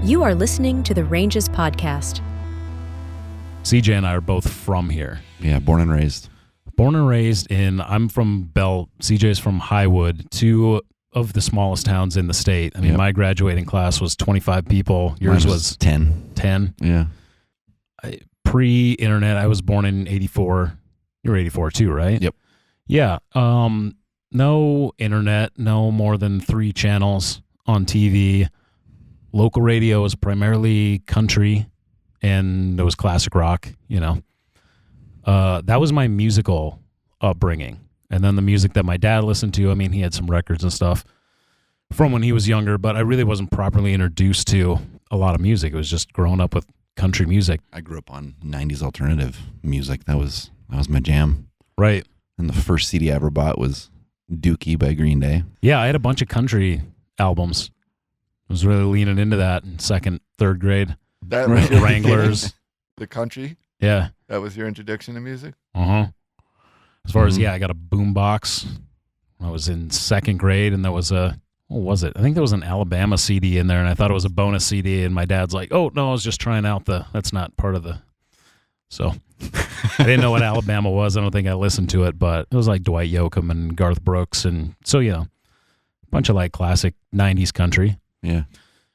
You are listening to the Ranges Podcast. CJ and I are both from here. Yeah, born and raised. I'm from Belt. CJ's from Highwood, two of the smallest towns in the state. I mean, my graduating class was 25 people. Yours was 10. 10? Yeah. Pre-internet, I was born in 84. You were 84 too, right? Yep. Yeah. No internet, no more than 3 channels on TV. Local radio was primarily country, and there was classic rock, you know. That was my musical upbringing. And then the music that my dad listened to, I mean, he had some records and stuff from when he was younger, but I really wasn't properly introduced to a lot of music. It was just growing up with country music. I grew up on 90s alternative music. That was my jam. Right. And the first CD I ever bought was Dookie by Green Day. Yeah, I had a bunch of country albums. I was really leaning into that in 2nd, 3rd grade. That was your Wranglers. The country? Yeah. That was your introduction to music? Uh-huh. As far as, I got a boombox when I was in 2nd grade, and there was what was it? I think there was an Alabama CD in there, and I thought it was a bonus CD, and my dad's like, oh, no, I was just trying out that's not part of the... So I didn't know what Alabama was. I don't think I listened to it, but it was like Dwight Yoakam and Garth Brooks, and so, you know, a bunch of like classic 90s country. Yeah.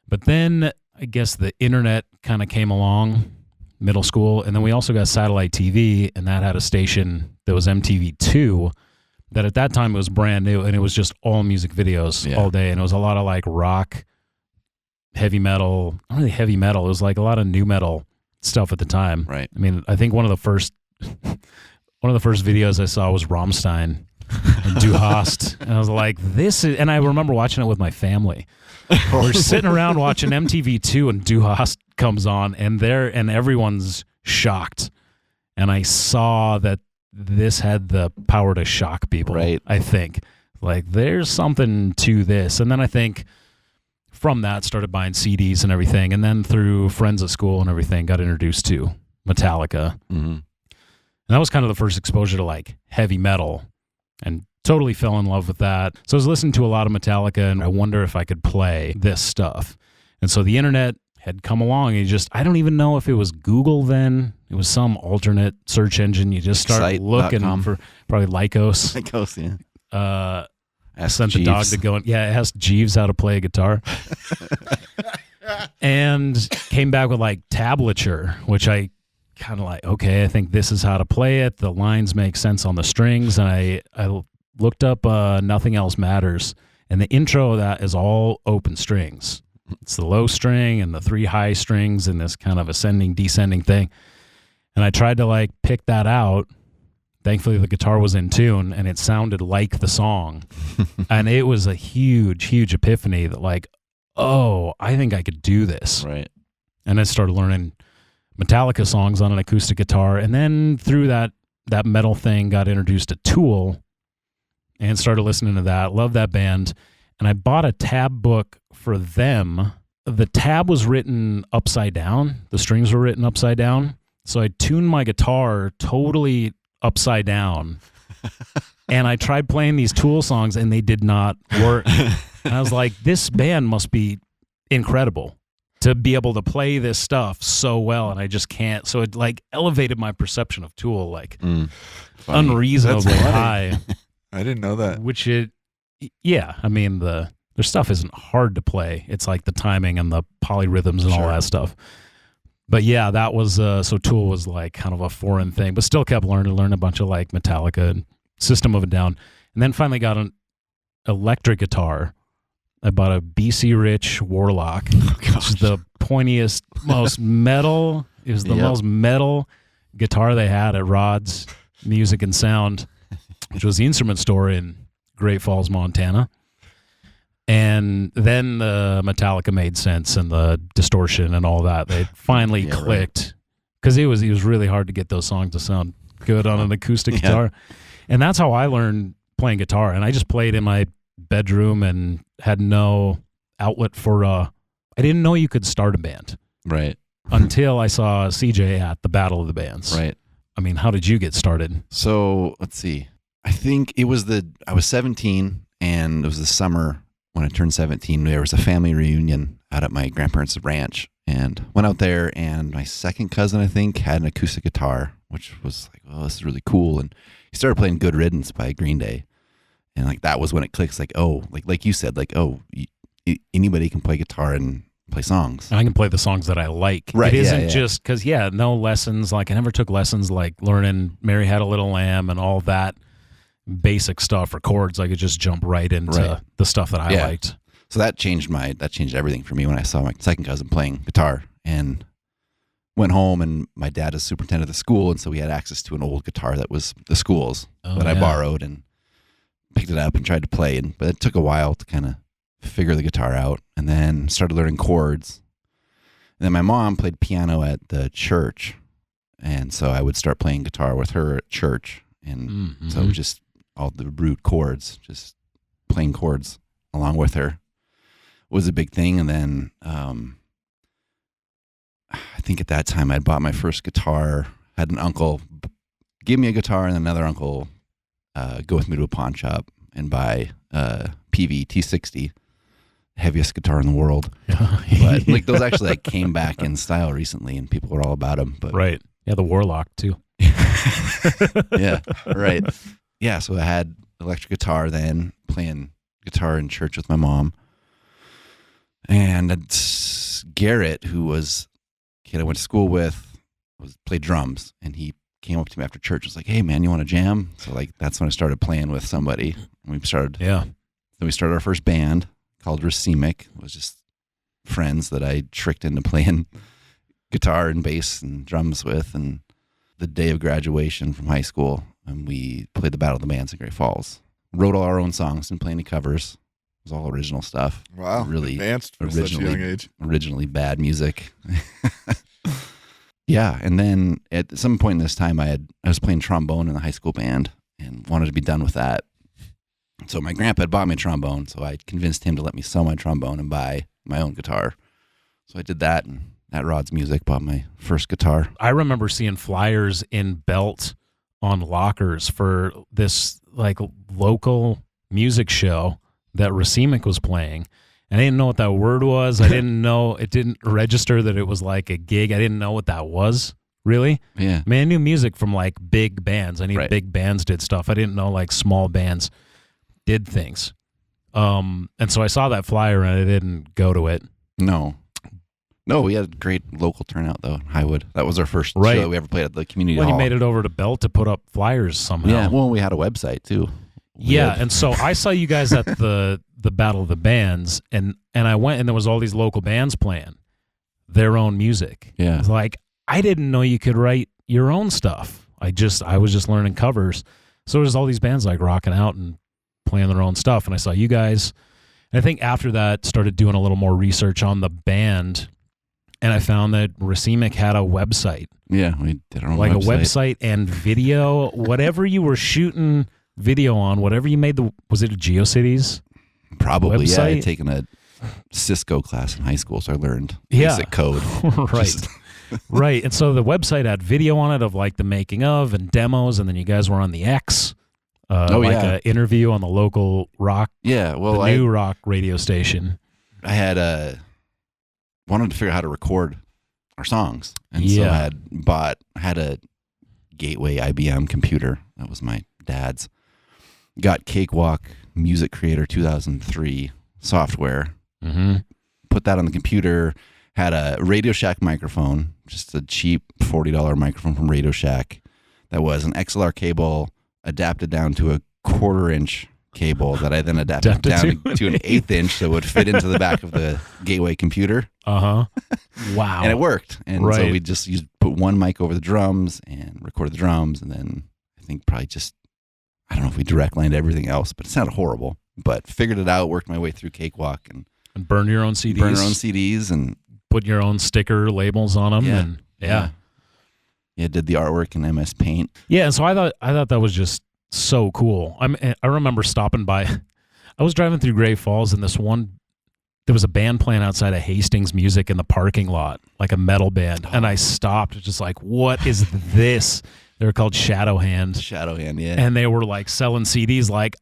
But then I guess the internet kind of came along, middle school, and then we also got satellite TV, and that had a station that was MTV2 that at that time it was brand new, and it was just all music videos all day, and it was a lot of like rock, heavy metal, not really heavy metal, it was like a lot of new metal stuff at the time. Right. I mean, I think one of the first videos I saw was Rammstein and Du Hast, and I was like, and I remember watching it with my family. We're sitting around watching MTV2, and Du Hast comes on, and everyone's shocked. And I saw that this had the power to shock people. Right. I think like there's something to this, and then I think from that started buying CDs and everything, and then through friends at school and everything got introduced to Metallica. Mm-hmm. And that was kind of the first exposure to like heavy metal, and totally fell in love with that. So I was listening to a lot of Metallica, and I wonder if I could play this stuff. And so the internet had come along, and I don't even know if it was Google then. It was some alternate search engine. You just start looking for probably Lycos. Lycos, yeah. Sent the dog to go in. Yeah, it asked Jeeves how to play a guitar. And came back with like tablature, which I kind of like, okay, I think this is how to play it. The lines make sense on the strings. And I looked up Nothing Else Matters. And the intro of that is all open strings. It's the low string and the 3 high strings and this kind of ascending, descending thing. And I tried to like pick that out. Thankfully, the guitar was in tune, and it sounded like the song. And it was a huge, huge epiphany that like, oh, I think I could do this. Right. And I started learning Metallica songs on an acoustic guitar. And then through that metal thing, got introduced to Tool and started listening to that. Loved that band. And I bought a tab book for them. The tab was written upside down. The strings were written upside down. So I tuned my guitar totally upside down, and I tried playing these Tool songs, and they did not work. And I was like, this band must be incredible to be able to play this stuff so well, and I just can't. So it like elevated my perception of Tool like unreasonably high. I didn't know that. I mean, their stuff isn't hard to play. It's like the timing and the polyrhythms and all that stuff. But yeah, that was, so Tool was like kind of a foreign thing, but still kept learning a bunch of like Metallica and System of a Down. And then finally got an electric guitar. I bought a BC Rich Warlock, which is the pointiest, most metal. It was the most metal guitar they had at Rod's Music and Sound, which was the instrument store in Great Falls, Montana. And then the Metallica made sense, and the distortion and all that. They finally clicked, because it was really hard to get those songs to sound good on an acoustic guitar. And that's how I learned playing guitar. And I just played in my bedroom and had no outlet for I didn't know you could start a band. Right. Until I saw CJ at the Battle of the Bands. Right. I mean, how did you get started? So let's see. I think I was 17, and it was the summer when I turned 17, there was a family reunion out at my grandparents' ranch, and went out there, and my second cousin, I think, had an acoustic guitar, which was like, oh, this is really cool. And he started playing Good Riddance by Green Day. And like, that was when it clicks, like, oh, like you said, like, oh, anybody can play guitar and play songs. I can play the songs that I like. Right, It isn't yeah. just because, no lessons. Like, I never took lessons like learning Mary Had a Little Lamb and all that basic stuff or chords. I could just jump right into the stuff that I liked. So that changed everything for me when I saw my second cousin playing guitar, and went home, and my dad is superintendent of the school, and so we had access to an old guitar that was the school's that I borrowed, and picked it up and tried to play. But it took a while to kind of figure the guitar out, and then started learning chords. And then my mom played piano at the church, and so I would start playing guitar with her at church, and so just all the root chords, just playing chords along with her was a big thing. And then I think at that time I'd bought my first guitar, had an uncle give me a guitar, and another uncle go with me to a pawn shop and buy PV T60, heaviest guitar in the world. But like, those actually like came back in style recently, and people were all about them. But Right. Yeah, the Warlock too. yeah, right. Yeah, so I had electric guitar then, playing guitar in church with my mom. And Garrett, who was a kid I went to school with, played drums, and he came up to me after church, was like, hey man, you want to jam? So like, that's when I started playing with somebody. And then we started our first band called Racemic. It was just friends that I tricked into playing guitar and bass and drums with. And the day of graduation from high school, and we played the Battle of the Bands in Great Falls. Wrote all our own songs, didn't play any covers. It was all original stuff. Wow, really advanced for such a young age. Originally bad music. Yeah, and then at some point in this time, I was playing trombone in the high school band and wanted to be done with that. So my grandpa had bought me a trombone, so I convinced him to let me sell my trombone and buy my own guitar. So I did that, and at Rod's Music bought my first guitar. I remember seeing flyers in Belt on lockers for this like local music show that Racemic was playing. And I didn't know what that word was. I didn't know, it didn't register that it was like a gig. I didn't know what that was, really. Yeah. I mean, I knew music from like big bands. I knew Right. big bands did stuff. I didn't know like small bands did things. And so I saw that flyer and I didn't go to it. No, we had a great local turnout, though, in Highwood. That was our first Right. show we ever played at the community Well, hall. you made it over to Belt to put up flyers somehow. Yeah, well, we had a website, too. And so I saw you guys at the Battle of the Bands, and I went, and there was all these local bands playing their own music. Yeah. It's like, I didn't know you could write your own stuff. I was just learning covers. So there's all these bands like rocking out and playing their own stuff, and I saw you guys. And I think after that, started doing a little more research on the band, and I found that Racemic had a website. Yeah, we did our own Like website. a website and video, whatever you were shooting video on, whatever you made was it a GeoCities? Probably, yeah. I website? had taken a Cisco class in high school, so I learned Yeah. basic code. Right. Just- Right. And so the website had video on it of like the making of and demos, and then you guys were on the X, an interview on the local rock, Yeah, well, the new rock radio station. I had wanted to figure out how to record our songs, and so Yeah. I had a Gateway IBM computer. That was my dad's. Got Cakewalk Music Creator 2003 software. Mm-hmm. Put that on the computer. Had a Radio Shack microphone, just a cheap $40 microphone from Radio Shack. That was an XLR cable adapted down to a 1/4-inch cable that I then adapted down to an 1/8 inch, so it would fit into the back of the Gateway computer. Uh-huh. Wow. And it worked. And so Right. we just put one mic over the drums and recorded the drums, and then I think probably I don't know if we direct lined everything else, but it sounded horrible. But figured it out, worked my way through Cakewalk, and And burn your own CDs. burn our own CDs, and Put your own sticker labels on them. Yeah. And yeah, did the artwork in MS Paint. Yeah, and so I thought that was just so cool. I remember stopping by. I was driving through Great Falls, and there was a band playing outside of Hastings Music in the parking lot, like a metal band, and I stopped, just like, what is this? They were called Shadow Hand, Shadow Hand, yeah. and they were like selling CDs. Like,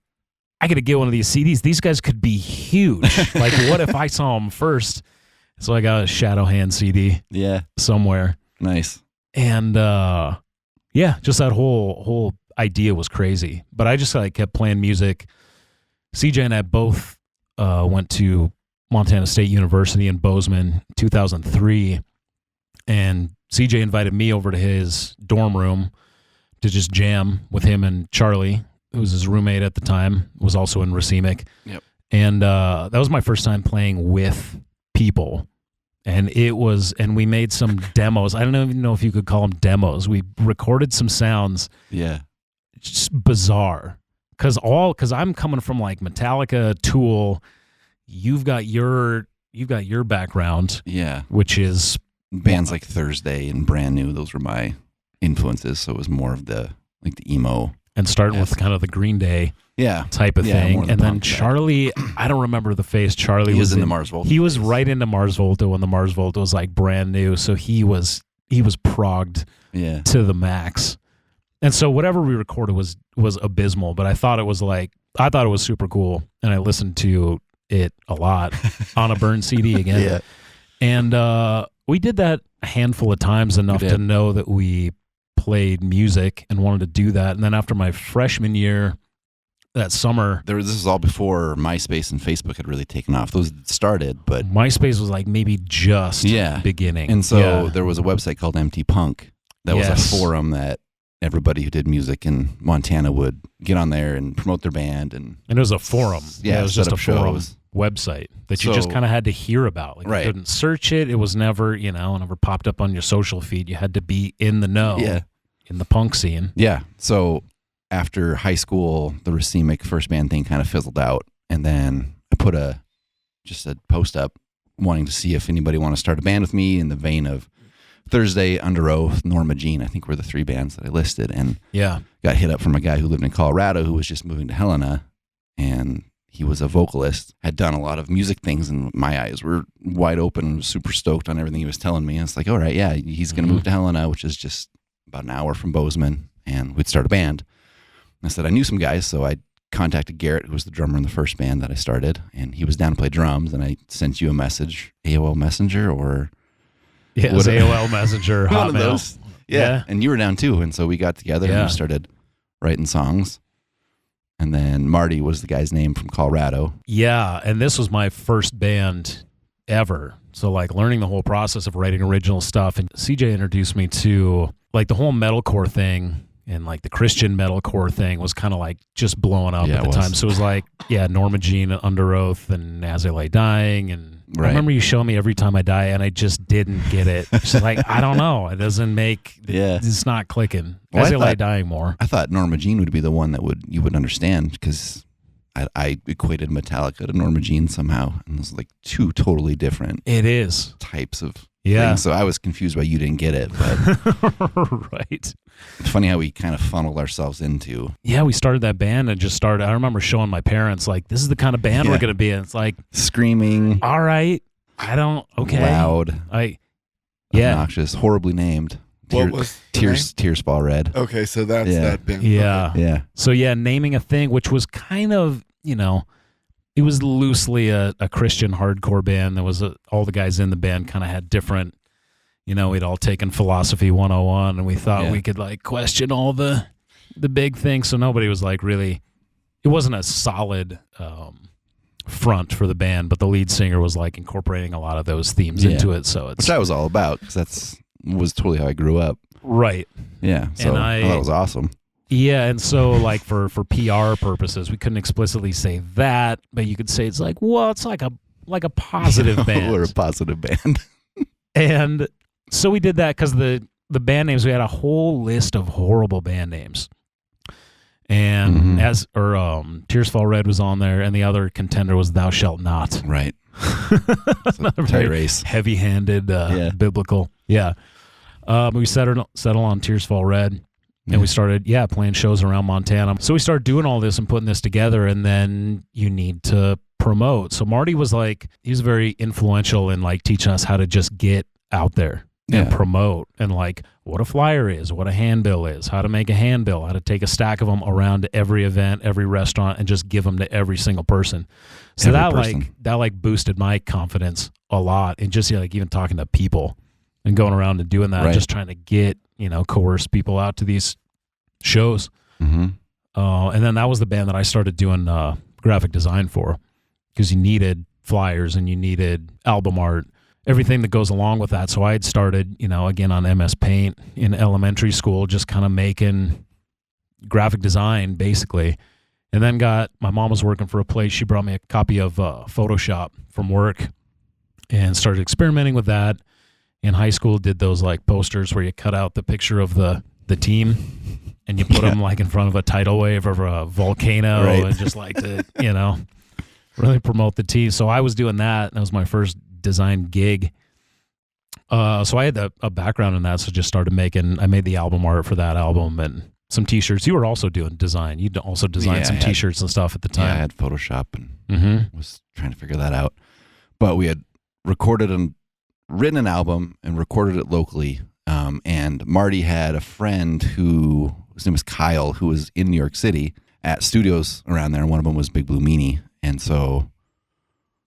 I got to get one of these CDs. These guys could be huge. Like, what if I saw them first? So I got a Shadow Hand CD somewhere. Nice. And just that whole idea was crazy. But I just like kept playing music. CJ and I both went to Montana State University in Bozeman 2003, and CJ invited me over to his dorm room to just jam with him and Charlie, who was his roommate at the time, was also in Racemic. Yep. And that was my first time playing with people. And we made some demos. I don't even know if you could call them demos. We recorded some sounds. Yeah. Just bizarre. Because I'm coming from like Metallica, Tool. You've got your background. Yeah. Which is bands like Thursday and Brand New. Those were my influences. So it was more of the emo. And starting with kind of the Green Day type of thing. And then Charlie, I don't remember the face. Charlie was in the Mars Volta. He was right into Mars Volta when the Mars Volta was like brand new. So he was progged to the max. And so whatever we recorded was abysmal, but I thought it was super cool. And I listened to it a lot on a burned CD again. Yeah. And we did that a handful of times, enough to know that we played music and wanted to do that. And then after my freshman year, that summer, this is all before MySpace and Facebook had really taken off. Those started, but MySpace was like maybe just beginning. And so there was a website called MT Punk that was a forum that everybody who did music in Montana would get on there and promote their band. And it was a forum. Yeah, it was just a forum shows. Website that you just kind of had to hear about. Like you couldn't search it. It was never, never popped up on your social feed. You had to be in the know. Yeah. In the punk scene. Yeah. So after high school, the Racemic first band thing kind of fizzled out. And then I put just a post up wanting to see if anybody want to start a band with me, in the vein of Thursday, Under Oath, Norma Jean, I think were the three bands that I listed. And got hit up from a guy who lived in Colorado who was just moving to Helena. And he was a vocalist, had done a lot of music things, and my eyes were wide open, was super stoked on everything he was telling me. And it's like, all right, he's going to move to Helena, which is just about an hour from Bozeman, and we'd start a band. And I said I knew some guys, so I contacted Garrett, who was the drummer in the first band that I started, and he was down to play drums. And I sent you a message, AOL Messenger, or it was AOL Messenger, Hotmail. Yeah, and you were down too, and so we got together and we started writing songs. And then Marty was the guy's name from Colorado. Yeah, and this was my first band ever. So like learning the whole process of writing original stuff. And CJ introduced me to like the whole metalcore thing, and like the Christian metalcore thing was kind of like just blowing up at the time. So it was like, Norma Jean, Under Oath, and As I Lay Dying. And I remember you showing me Every Time I Die, and I just didn't get it. It's like, I don't know. It doesn't make, it's not clicking. Well, As I Lay Dying more. I thought Norma Jean would be the one that you would understand, because I equated Metallica to Norma Jean somehow. And those like two totally different types of things. So I was confused why you didn't get it. But right. It's funny how we kind of funneled ourselves into. Yeah, we started that band and just started. I remember showing my parents, like, this is the kind of band we're going to be in. It's like screaming. All right. Loud. Obnoxious. Horribly named. What was Tears Fall Red. Okay, so that's that band. Yeah. Okay. Yeah. So naming a thing, which was kind of, it was loosely a Christian hardcore band. There was all the guys in the band kind of had different, we'd all taken Philosophy 101, and we thought we could like question all the big things. So nobody was like really, it wasn't a solid front for the band, but the lead singer was like incorporating a lot of those themes into it. So which I was all about, because was totally how I grew up. Right. Yeah. So I thought it was awesome. Yeah, and so like for PR purposes, we couldn't explicitly say that, but you could say it's like, well, it's like a positive band. We're a positive band. And so we did that because the band names, we had a whole list of horrible band names. And Tears Fall Red was on there, and the other contender was Thou Shalt Not. Right. Very race. Heavy-handed, biblical. Yeah. We settled on Tears Fall Red. And we started, playing shows around Montana. So we started doing all this and putting this together, and then you need to promote. So Marty was like, he was very influential in like teaching us how to just get out there. and promote, and like what a flyer is, what a handbill is, how to make a handbill, how to take a stack of them around to every event, every restaurant, and just give them to every single person. So that boosted my confidence a lot, and just like even talking to people and going around and doing that, just trying to get, coerce people out to these shows. Mm-hmm. And then that was the band that I started doing graphic design for, because you needed flyers and you needed album art, everything that goes along with that. So I had started, again on MS Paint in elementary school, just kind of making graphic design basically. And then my mom was working for a place. She brought me a copy of Photoshop from work and started experimenting with that. In high school, did those like posters where you cut out the picture of the team and you put them like in front of a tidal wave or a volcano, and just like to, really promote the team. So I was doing that. That was my first design gig. So I had a background in that. So just started I made the album art for that album and some t-shirts. You were also doing design. You'd also designed some t-shirts and stuff at the time. Yeah, I had Photoshop and was trying to figure that out. But we had written an album and recorded it locally. And Marty had a friend his name was Kyle, who was in New York City at studios around there. And one of them was Big Blue Meanie. And so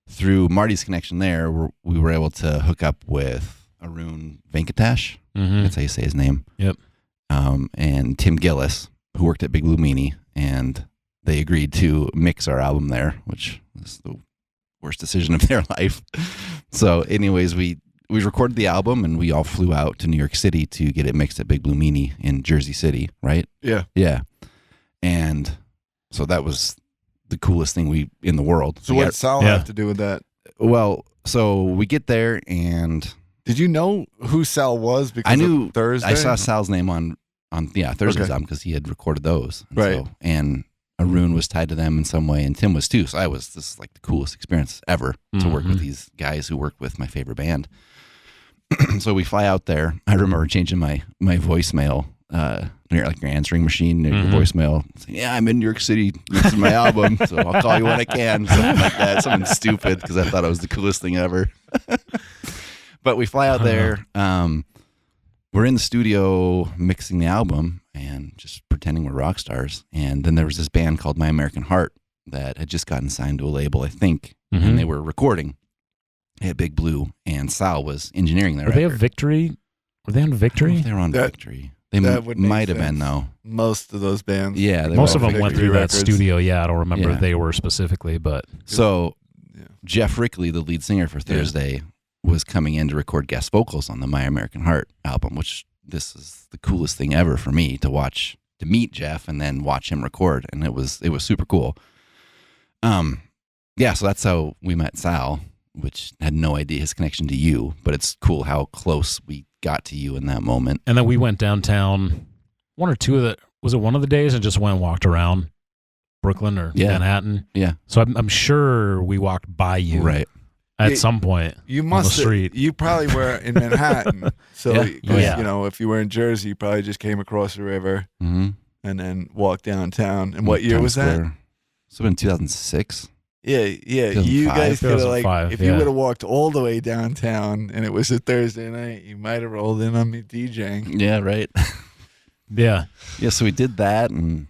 through Marty's connection there, we were able to hook up with Arun Venkatash. That's how you say his name. Yep. And Tim Gillis, who worked at Big Blue Meanie. And they agreed to mix our album there, which was the worst decision of their life. So anyways, we recorded the album and we all flew out to New York City to get it mixed at Big Blue Meanie in Jersey City, right? Yeah. Yeah. And so that was the coolest thing in the world. So what did Sal have to do with that? Well, so we get there and... Did you know who Sal was? Because I knew Thursday? I saw Sal's name on Thursday's album because he had recorded those. And right. And Arun was tied to them in some way, and Tim was too. So this is like the coolest experience ever to work with these guys who work with my favorite band. So we fly out there. I remember changing my voicemail, your answering machine, your voicemail. Saying, yeah, I'm in New York City. This is my album, so I'll call you when I can. Something like that. Something stupid because I thought it was the coolest thing ever. But we fly out there. We're in the studio mixing the album and just pretending we're rock stars. And then there was this band called My American Heart that had just gotten signed to a label, I think, and they were recording at Big Blue, and Sal was engineering their record. Were they on Victory? They were on Victory. They might have been, though. Most of those bands. Yeah. Most of them went through records. that studio. Yeah, I don't remember if they were specifically, but... So Jeff Rickley, the lead singer for Thursday, was coming in to record guest vocals on the My American Heart album, which this is the coolest thing ever for me to meet Jeff and then watch him record. And it was super cool. So that's how we met Sal, which had no idea his connection to you, but it's cool how close we got to you in that moment. And then we went downtown one of the days and just went and walked around Brooklyn or Manhattan. Yeah. So I'm sure we walked by you. Right. At some point You on must the street. You probably were in Manhattan. So, Yeah. if you were in Jersey, you probably just came across the river Mm-hmm. and then walked downtown. And what year was that? So in 2006. Yeah. You guys could have, 2005, if you would have walked all the way downtown and it was a Thursday night, you might have rolled in on me DJing. Yeah, right. Yeah. Yeah, so we did that and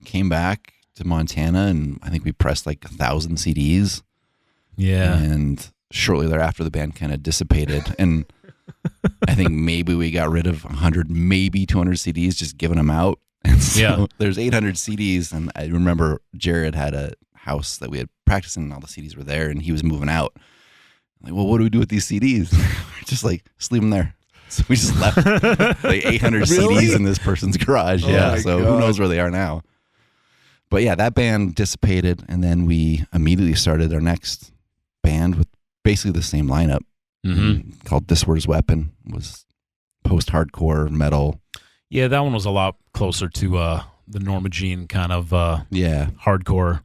came back to Montana, and I think we pressed like 1,000 CDs. Yeah. And shortly thereafter, the band kind of dissipated. And I think maybe we got rid of 100, maybe 200 CDs, just giving them out. And so there's 800 CDs. And I remember Jared had a house that we had practiced in, and all the CDs were there, and he was moving out. I'm like, well, what do we do with these CDs? Just like, just leave them there. So we just left like 800 CDs in this person's garage. Oh So God. Who knows where they are now. But yeah, that band dissipated, and then we immediately started our next band with basically the same lineup called This Word's Weapon. It was post-hardcore metal. Yeah, that one was a lot closer to the Norma Jean kind of hardcore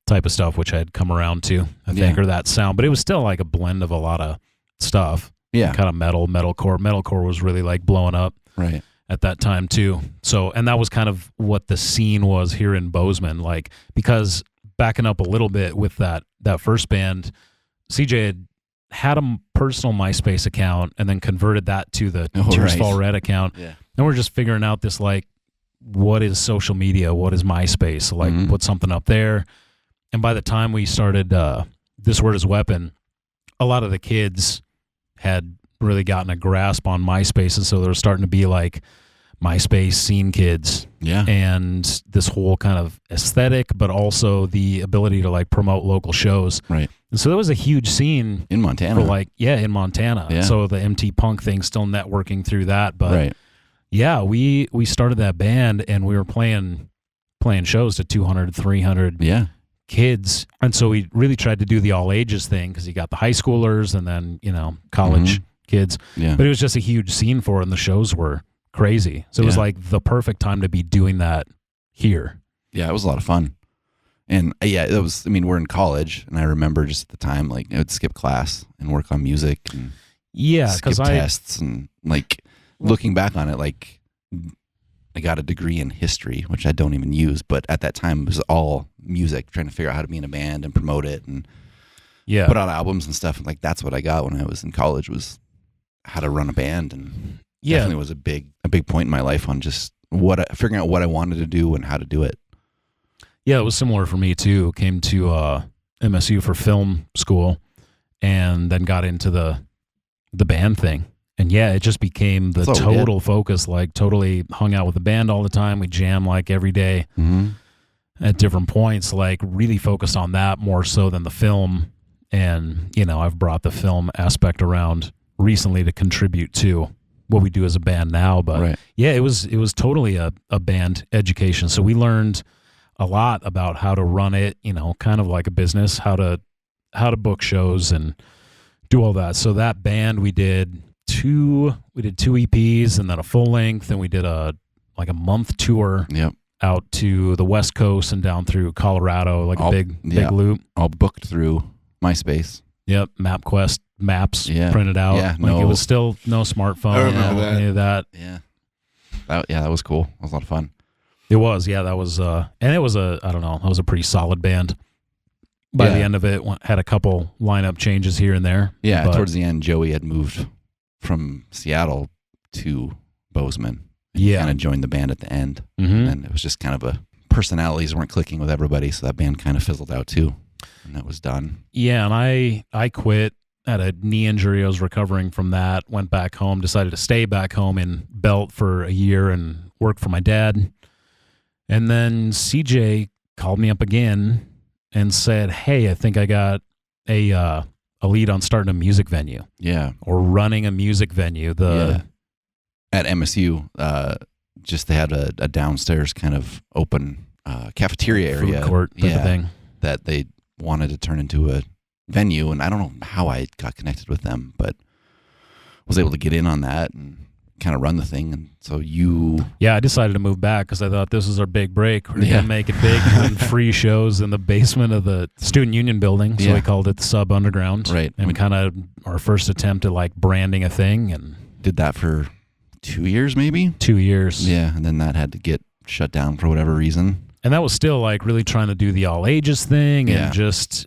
type of stuff, which I had come around to, I think, or that sound. But it was still like a blend of a lot of stuff. Yeah. Kind of metalcore. Metalcore was really like blowing up at that time too. So, and that was kind of what the scene was here in Bozeman, like, because backing up a little bit with that first band, CJ had a personal MySpace account and then converted that to the Tears right. Fall Red account. Yeah. And we're just figuring out this, like, what is social media? What is MySpace? So, like, put something up there. And by the time we started This Word is Weapon, a lot of the kids had really gotten a grasp on MySpace. And so there was starting to be, like, MySpace scene kids. Yeah. And this whole kind of aesthetic, but also the ability to, like, promote local shows. Right. And so that was a huge scene In Montana. for, like, in Montana. Yeah. So the MT Punk thing, still networking through that. But right. yeah, we started that band and we were playing shows to 200, 300 Yeah. kids. And so we really tried to do the all ages thing because you got the high schoolers and then, college kids. Yeah. But it was just a huge scene for it, and the shows were crazy. So it was Yeah. like the perfect time to be doing that here. Yeah, it was a lot of fun. And we're in college, and I remember just at the time, like, I would skip class and work on music and Yeah, skip because tests. And, like, looking back on it, like, I got a degree in history, which I don't even use. But at that time, it was all music, trying to figure out how to be in a band and promote it and put out albums and stuff. And, like, that's what I got when I was in college, was how to run a band. And definitely was a big point in my life on just figuring out what I wanted to do and how to do it. Yeah, it was similar for me too. Came to MSU for film school, and then got into the band thing. And yeah, it just became the total focus. Like, totally hung out with the band all the time. We jam like every day at different points. Like, really focused on that more so than the film. And I've brought the film aspect around recently to contribute to what we do as a band now. But yeah, it was totally a band education. So we learned a lot about how to run it, kind of like a business, how to book shows and do all that. So that band, we did two EPs and then a full length, and we did a month tour out to the West Coast and down through Colorado, like a big loop. All booked through MySpace. Yep, MapQuest maps printed out. Yeah, it was still no smartphone. I remember that. Any of that. Yeah. That was cool. It was a lot of fun. It was, that was, and it was that was a pretty solid band. By the end of it, had a couple lineup changes here and there. Yeah, but towards the end, Joey had moved from Seattle to Bozeman. Yeah. Kind of joined the band at the end. Mm-hmm. And it was just kind of personalities weren't clicking with everybody, so that band kind of fizzled out too. And that was done. Yeah, and I quit. Had a knee injury. I was recovering from that. Went back home, decided to stay back home in Belt for a year and work for my dad. And then CJ called me up again and said, "Hey, I think I got a lead on starting a music venue." Yeah. Or running a music venue. At MSU, they had a downstairs kind of open cafeteria area. Food court type of thing. That they wanted to turn into a venue. And I don't know how I got connected with them, but was able to get in on that and kind of run the thing. And so I decided to move back because I thought this was our big break. We're going to make it big, doing free shows in the basement of the student union building. So we called it the Sub Underground. Right. And kind of our first attempt at like branding a thing, and did that for 2 years, maybe 2 years. Yeah. And then that had to get shut down for whatever reason. And that was still like really trying to do the all ages thing and just,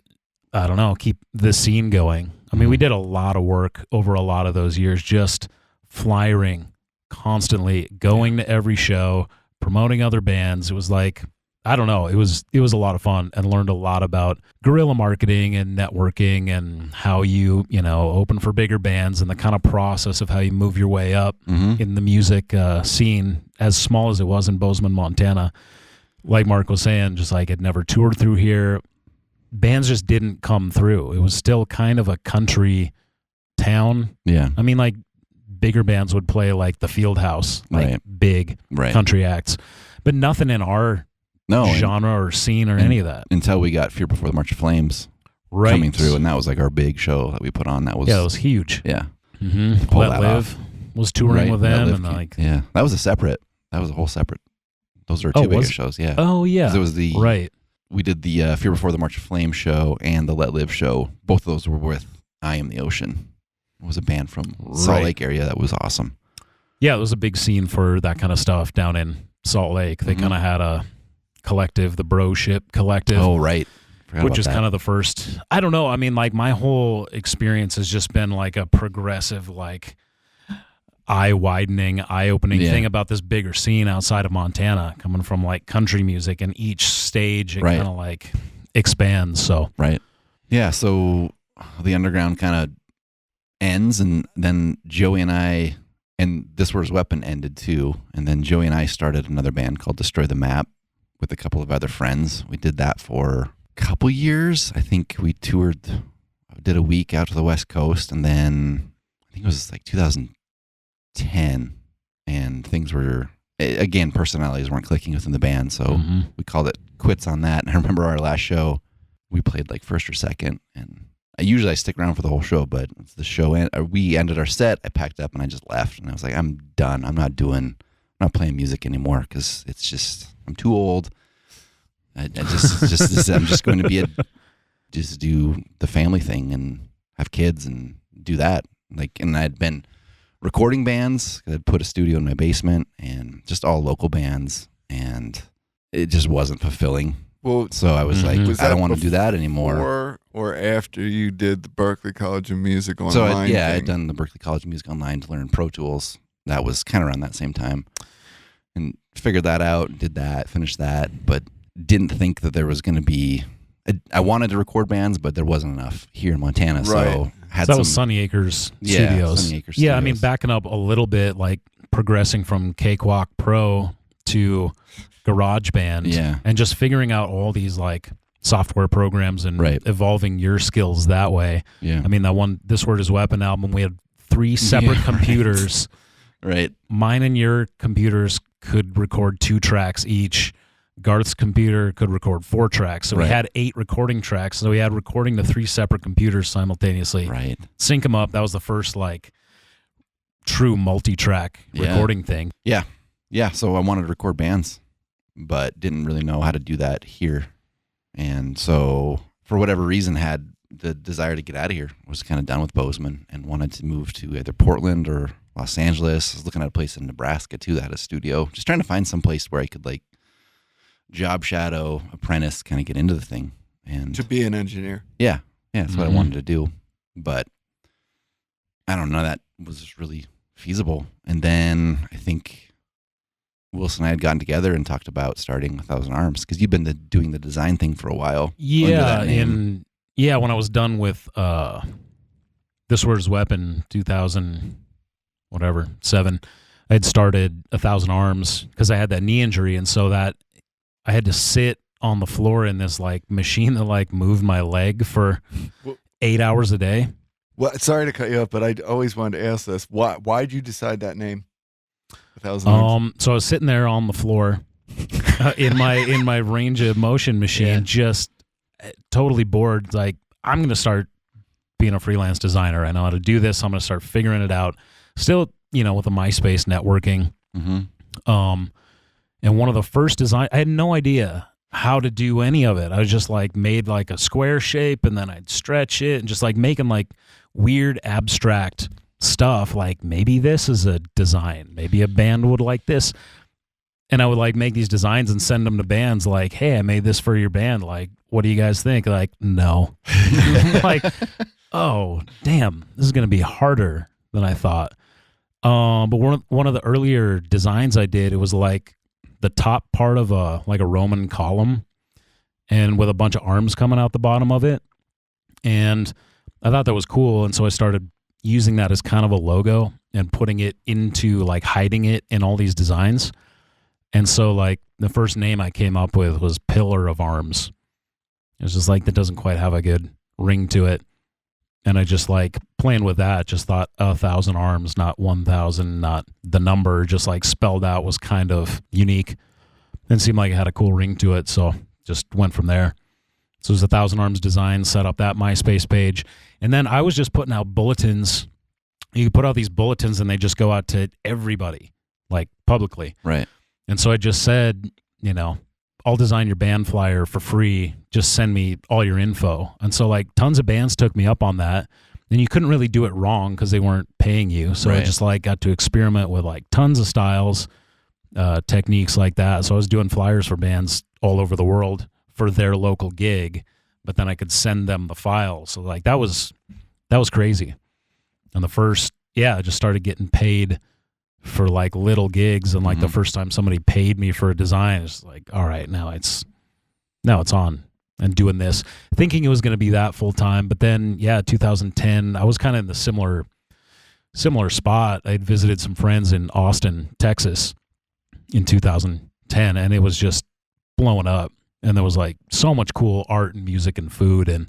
I don't know, keep the scene going. I mean, we did a lot of work over a lot of those years, just flyering constantly, going to every show, promoting other bands. It was like, I don't know, it was a lot of fun, and learned a lot about guerrilla marketing and networking and how you open for bigger bands and the kind of process of how you move your way up in the music scene, as small as it was in Bozeman, Montana. Like Mark was saying, just like it never toured through here. Bands just didn't come through. It was still kind of a country town. Yeah. I mean, like, bigger bands would play like the Field House, like big country acts, but nothing in our genre or scene or any of that. Until we got Fear Before the March of Flames coming through, and that was like our big show that we put on. That was it was huge. Yeah. Mm-hmm. Let Live was touring with them, and like that was a whole separate. Those are our two biggest shows. Yeah. Oh yeah. It was we did the Fear Before the March of Flames show and the Let Live show. Both of those were with I Am the Ocean. It was a band from Salt Lake area that was awesome. Yeah, it was a big scene for that kind of stuff down in Salt Lake. They kind of had a collective, the Bro Ship Collective. Oh, right. Which is kind of the first, I don't know. I mean, like my whole experience has just been like a progressive, like eye-widening, eye-opening thing about this bigger scene outside of Montana, coming from like country music, and each stage it kind of like expands. So yeah. So the underground kind of ends, and then Joey and I, and This Word's Weapon ended too, and then Joey and I started another band called Destroy the Map with a couple of other friends. We did that for a couple years. I think we did a week out to the West Coast, and then I think it was like 2010, and things were, again, personalities weren't clicking within the band, so we called it quits on that. And I remember our last show, we played like first or second, and I stick around for the whole show, but the show we ended our set, I packed up and I just left, and I was like, I'm done. I'm not playing music anymore, because it's just, I'm too old. I'm just going to just do the family thing and have kids and do that. And I'd been recording bands. I'd put a studio in my basement, and just all local bands, and it just wasn't fulfilling. Well, so I was like, I don't want to do that anymore. Or after you did the Berklee College of Music online? So I had done the Berklee College of Music online to learn Pro Tools. That was kind of around that same time, and figured that out, did that, finished that, but didn't think that there was going to be. I wanted to record bands, but there wasn't enough here in Montana. So that was Sunny Acres Studios. Sunny Acres yeah, Studios. I mean, backing up a little bit, like progressing from Cakewalk Pro to GarageBand, and just figuring out all these like software programs and evolving your skills that way. Yeah, I mean, that one This Word Is Weapon album, we had 3 separate computers. Mine and your computers could record 2 tracks each. Garth's computer could record 4 tracks. So we had 8 recording tracks. So we had recording to 3 separate computers simultaneously. Sync them up. That was the first like true multi-track recording thing. Yeah. So I wanted to record bands, but didn't really know how to do that here. And so for whatever reason had the desire to get out of here. Was kind of done with Bozeman and wanted to move to either Portland or Los Angeles. I was looking at a place in Nebraska too that had a studio. Just trying to find some place where I could like job shadow, apprentice, kind of get into the thing. And to be an engineer. Yeah, that's what I wanted to do. But I don't know, that was really feasible. And then I think Wilson and I had gotten together and talked about starting 1,000 Arms, because you've been doing the design thing for a while. Yeah, when I was done with This Word's Weapon, 2007, I had started 1,000 Arms because I had that knee injury, and so that I had to sit on the floor in this like machine that like moved my leg for 8 hours a day. Well, sorry to cut you off, but I always wanted to ask this: why'd you decide that name? 1,000 Arms. So I was sitting there on the floor in my range of motion machine, just totally bored. Like, I'm going to start being a freelance designer. I know how to do this. I'm going to start figuring it out. Still, with the MySpace networking. And one of the first design, I had no idea how to do any of it. I was just like made like a square shape, and then I'd stretch it and just like making like weird abstract stuff. Like, maybe this is a design. Maybe a band would like this. And I would like make these designs and send them to bands like, hey, I made this for your band. Like, what do you guys think? Like, no. Like, oh, damn, this is going to be harder than I thought. But one of the earlier designs I did, it was like the top part of a Roman column, and with a bunch of arms coming out the bottom of it. And I thought that was cool. And so I started using that as kind of a logo and putting it into like hiding it in all these designs. And so like the first name I came up with was Pillar of Arms. It was just like, that doesn't quite have a good ring to it. And I just like playing with that, just thought 1,000 Arms, not 1,000, not the number, just like spelled out was kind of unique and seemed like it had a cool ring to it. So just went from there. So it was 1,000 Arms design, set up that MySpace page. And then I was just putting out bulletins. You put out these bulletins and they just go out to everybody, like publicly. Right. And so I just said, I'll design your band flyer for free. Just send me all your info. And so like tons of bands took me up on that. And you couldn't really do it wrong because they weren't paying you. So I just like got to experiment with like tons of styles, techniques like that. So I was doing flyers for bands all over the world for their local gig. but then I could send them the file. So like that was crazy. And the first, I just started getting paid for like little gigs, and like the first time somebody paid me for a design, it's like, all right, now it's on and doing this, thinking it was going to be that full time. But then 2010, I was kind of in the similar spot. I'd visited some friends in Austin, Texas in 2010, and it was just blowing up. And there was like so much cool art and music and food and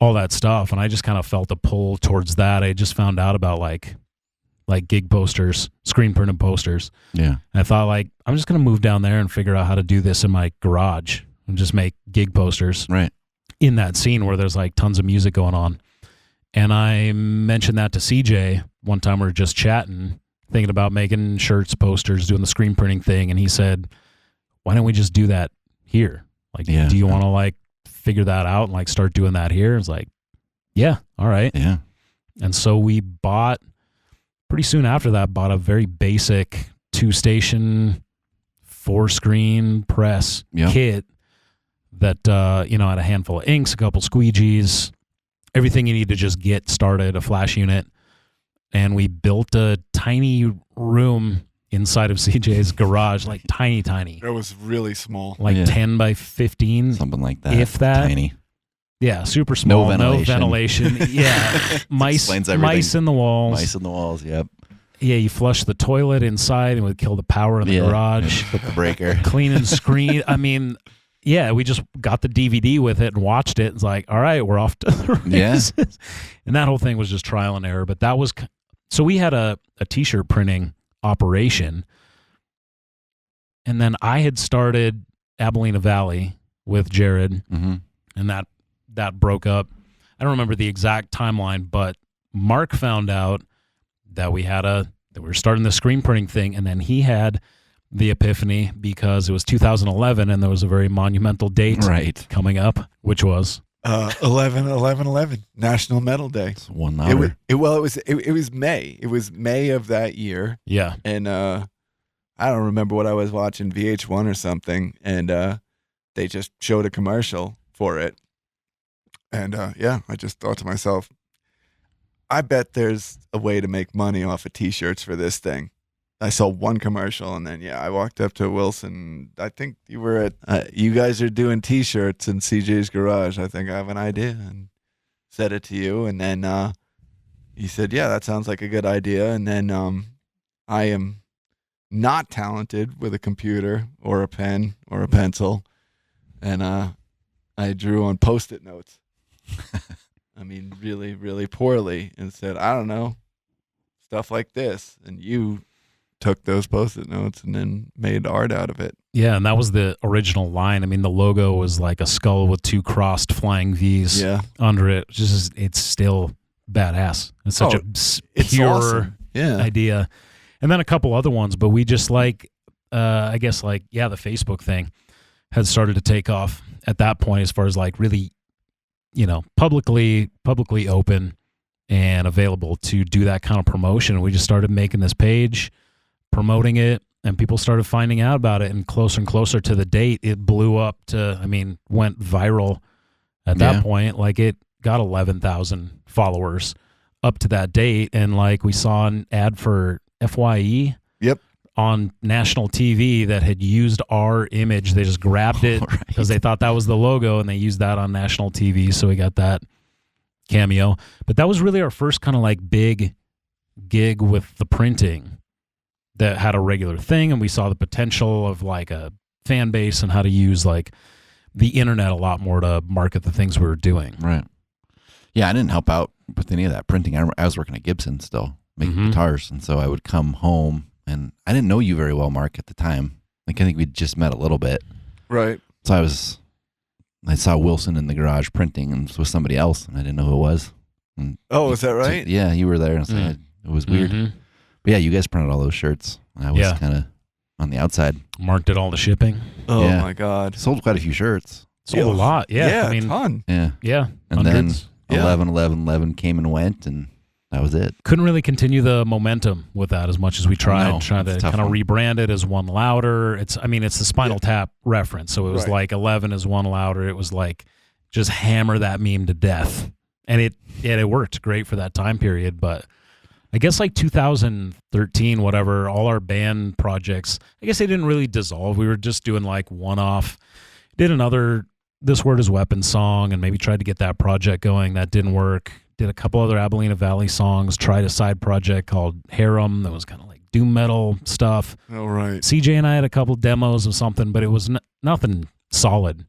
all that stuff. And I just kind of felt a pull towards that. I just found out about like gig posters, screen printed posters. Yeah. And I thought like, I'm just going to move down there and figure out how to do this in my garage and just make gig posters Right. in that scene where there's like tons of music going on. And I mentioned that to CJ one time. We were just chatting, thinking about making shirts, posters, doing the screen printing thing. And he said, why don't we just do that here? Like, do you want to like figure that out and like start doing that here? It's like, yeah, all right. Yeah. And so we pretty soon after that, bought a very basic 2-station 4-screen press kit that, had a handful of inks, a couple squeegees, everything you need to just get started, a flash unit. And we built a tiny room inside of CJ's garage, like tiny. It was really small. Like 10 by 15. Something like that. If that. Tiny. Yeah, super small. No ventilation. Yeah. Mice in the walls. Mice in the walls, yep. Yeah, you flush the toilet inside and would kill the power in the garage. Put the breaker. Clean and screen. I mean, we just got the DVD with it and watched it. It's like, all right, we're off to the races. Yeah. And that whole thing was just trial and error. But that was, so we had a T-shirt printing operation. And then I had started Abilena Valley with Jared. Mm-hmm. And that broke up. I don't remember the exact timeline, but Mark found out that we were starting the screen printing thing, and then he had the epiphany because it was 2011 and there was a very monumental date coming up, which was 11/11/11, National Metal Day. It's one hour. It was May. It was May of that year. Yeah. And I don't remember what I was watching, VH1 or something, and they just showed a commercial for it. And I just thought to myself, I bet there's a way to make money off of T-shirts for this thing. I saw one commercial, and then I walked up to Wilson. I think you were at. You guys are doing T-shirts in CJ's garage. I think I have an idea, and said it to you. And then you said, "Yeah, that sounds like a good idea." And then I am not talented with a computer or a pen or a pencil, and I drew on Post-it notes. I mean, really, really poorly, and said, I don't know, stuff like this. And you took those Post-it notes and then made art out of it. Yeah, and that was the original line. I mean, the logo was like a skull with 2 crossed flying V's under it. It's still badass. It's such a pure awesome. idea. And then a couple other ones, but we just the Facebook thing had started to take off at that point as far as like really, publicly open and available to do that kind of promotion. We just started making this page, promoting it, and people started finding out about it. And closer to the date, it blew up went viral at that point. Like it got 11,000 followers up to that date. And like we saw an ad for FYE. Yep. On national TV that had used our image. They just grabbed it because they thought that was the logo, and they used that on national TV. So we got that cameo. But that was really our first kind of like big gig with the printing that had a regular thing, and we saw the potential of like a fan base and how to use like the internet a lot more to market the things we were doing. Right. Yeah, I didn't help out with any of that printing. I was working at Gibson still, making guitars, and so I would come home. And I didn't know you very well, Mark, at the time. Like, I think we'd just met a little bit. Right. So I saw Wilson in the garage printing and with somebody else, and I didn't know who it was. And is that right? Yeah, you were there. And so it was weird. But yeah, you guys printed all those shirts. I was kind of on the outside. Mark did all the shipping. Oh, my God. Sold quite a few shirts. Sold a lot. Yeah. A ton. Yeah. Yeah. And hundreds. Then 11/11/11 came and went, and that was it. Couldn't really continue the momentum with that as much as we tried. No, Trying to kind of rebrand it as One Louder. It's the Spinal Tap reference. So it was like 11 is One Louder. It was like just hammer that meme to death. And it worked great for that time period. But I guess like 2013, whatever, all our band projects, I guess they didn't really dissolve. We were just doing like one-off. Did another This Word Is Weapon song and maybe tried to get that project going. That didn't work. Did a couple other Abilene Valley songs. Tried a side project called Harem that was kind of like doom metal stuff. Oh, right. CJ and I had a couple demos of something, but it was nothing solid.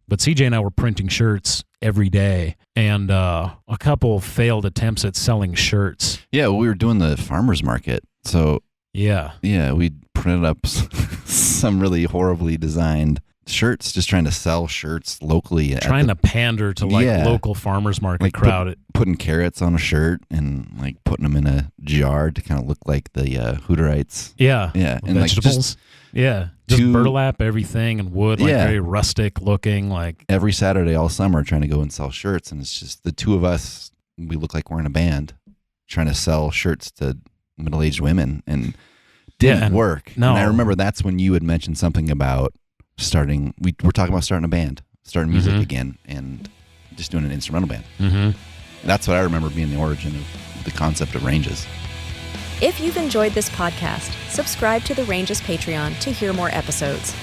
But CJ and I were printing shirts every day, and a couple failed attempts at selling shirts. Yeah, we were doing the farmer's market. So, yeah, we printed up some really horribly designed shirts, just trying to sell shirts locally. Trying to pander to like local farmers market like crowd. Putting carrots on a shirt and like putting them in a jar to kind of look like the Hooterites. Yeah. Yeah. And vegetables. Just burlap everything and wood, like very rustic looking. Like every Saturday all summer trying to go and sell shirts. And it's just the two of us, we look like we're in a band trying to sell shirts to middle-aged women, and didn't work. No. And I remember that's when you had mentioned something about starting, we were talking about starting a band, starting music again, and just doing an instrumental band. Mm-hmm. That's what I remember being the origin of the concept of Ranges. If you've enjoyed this podcast, subscribe to the Ranges Patreon to hear more episodes.